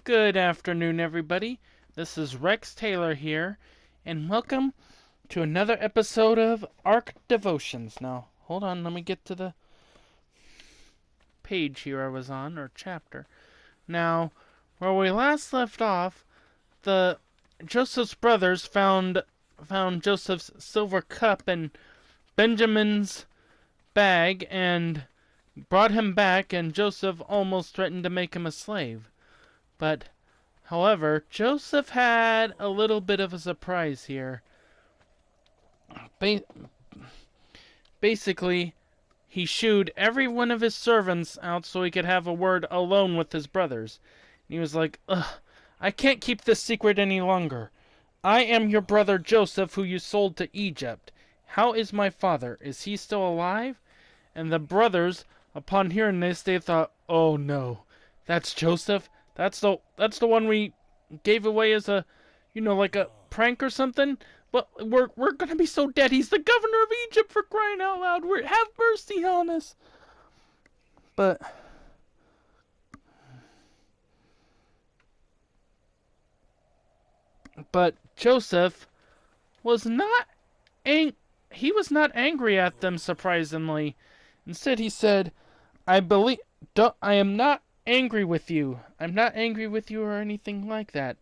Good afternoon, everybody. This is Rex Taylor here, and welcome to another episode of Ark Devotions. Now, hold on, let me get to the page here I was on, or chapter. Now, where we last left off, the Joseph's brothers found Joseph's silver cup in Benjamin's bag and brought him back, and Joseph almost threatened to make him a slave. But, however, Joseph had a little bit of a surprise here. Basically, he shooed every one of his servants out so he could have a word alone with his brothers. And he was like, "Ugh, I can't keep this secret any longer. I am your brother Joseph, who you sold to Egypt. How is my father? Is he still alive?" And the brothers, upon hearing this, they thought, "Oh no, that's Joseph? That's the one we gave away as a, like a prank or something. But we're gonna be so dead. He's the governor of Egypt, for crying out loud. Have mercy on us." But Joseph was not he was not angry at them, surprisingly. Instead, he said, I am not angry with you. I'm not angry with you or anything like that,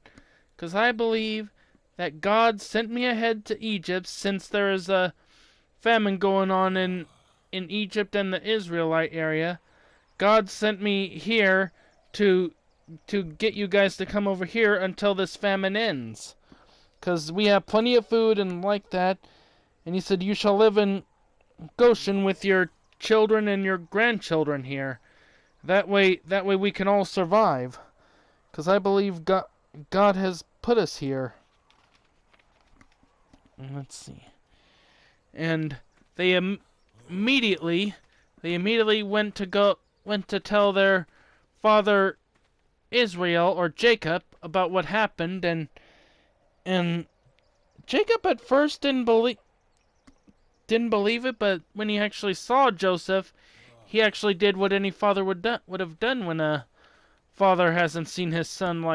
because I believe that God sent me ahead to Egypt, since there is a famine going on in Egypt and the Israelite area. God sent me here to get you guys to come over here until this famine ends, because we have plenty of food and like that. And he said, "You shall live in Goshen with your children and your grandchildren here. That way we can all survive, because I believe God has put us here." Let's see. And they immediately went to tell their father Israel, or Jacob, about what happened. And Jacob at first didn't believe it, but when he actually saw Joseph, he actually did what any father would have done when a father hasn't seen his son,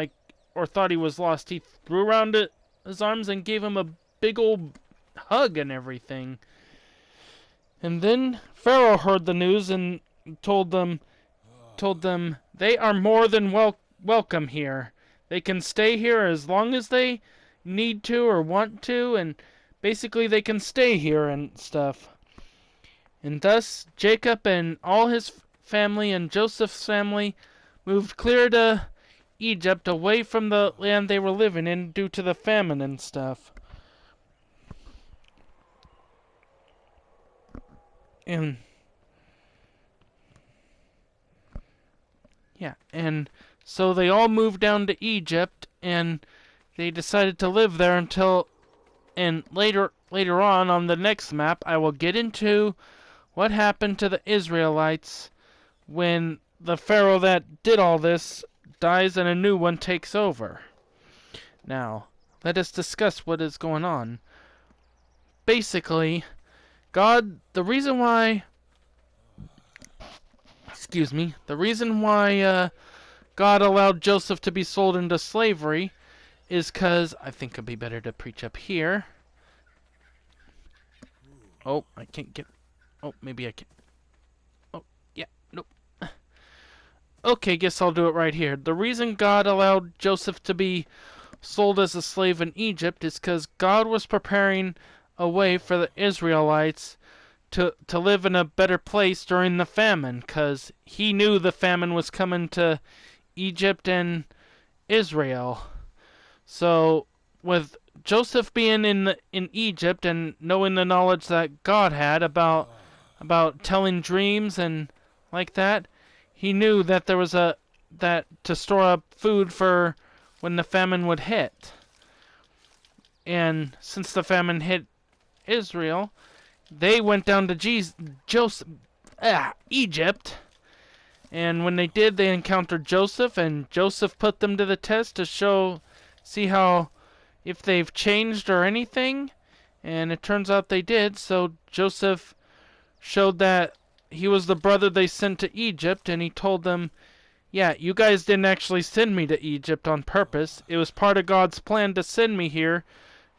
or thought he was lost. He threw around his arms and gave him a big old hug and everything. And then Pharaoh heard the news and told them they are more than welcome here. They can stay here as long as they need to or want to, and basically they can stay here and stuff. And thus Jacob and all his family and Joseph's family moved clear to Egypt, away from the land they were living in due to the famine and stuff. And so they all moved down to Egypt, and they decided to live there until, and later on the next map, I will get into what happened to the Israelites when the Pharaoh that did all this dies and a new one takes over. Now, let us discuss what is going on. Basically, the reason why God allowed Joseph to be sold into slavery is because, I think it'd be better to preach up here. Oh, I can't get... Oh, maybe I can... Oh, yeah, nope. Okay, guess I'll do it right here. The reason God allowed Joseph to be sold as a slave in Egypt is because God was preparing a way for the Israelites to live in a better place during the famine, because he knew the famine was coming to Egypt and Israel. So with Joseph being in Egypt and knowing the knowledge that God had about telling dreams and like that, he knew that there was that to store up food for when the famine would hit. And since the famine hit Israel, they went down to Egypt. And when they did, they encountered Joseph, and Joseph put them to the test to see how, if they've changed or anything. And it turns out they did. So Joseph showed that he was the brother they sent to Egypt, and he told them, Yeah, you guys didn't actually send me to Egypt on purpose. It was part of God's plan to send me here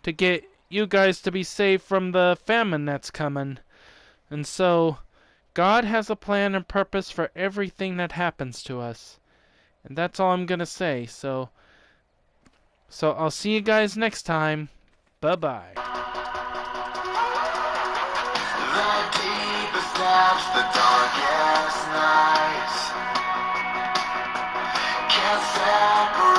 to get you guys to be saved from the famine that's coming. And so, God has a plan and purpose for everything that happens to us. And that's all I'm gonna say. So I'll see you guys next time. Bye-bye. The deepest depths, the darkest nights can't separate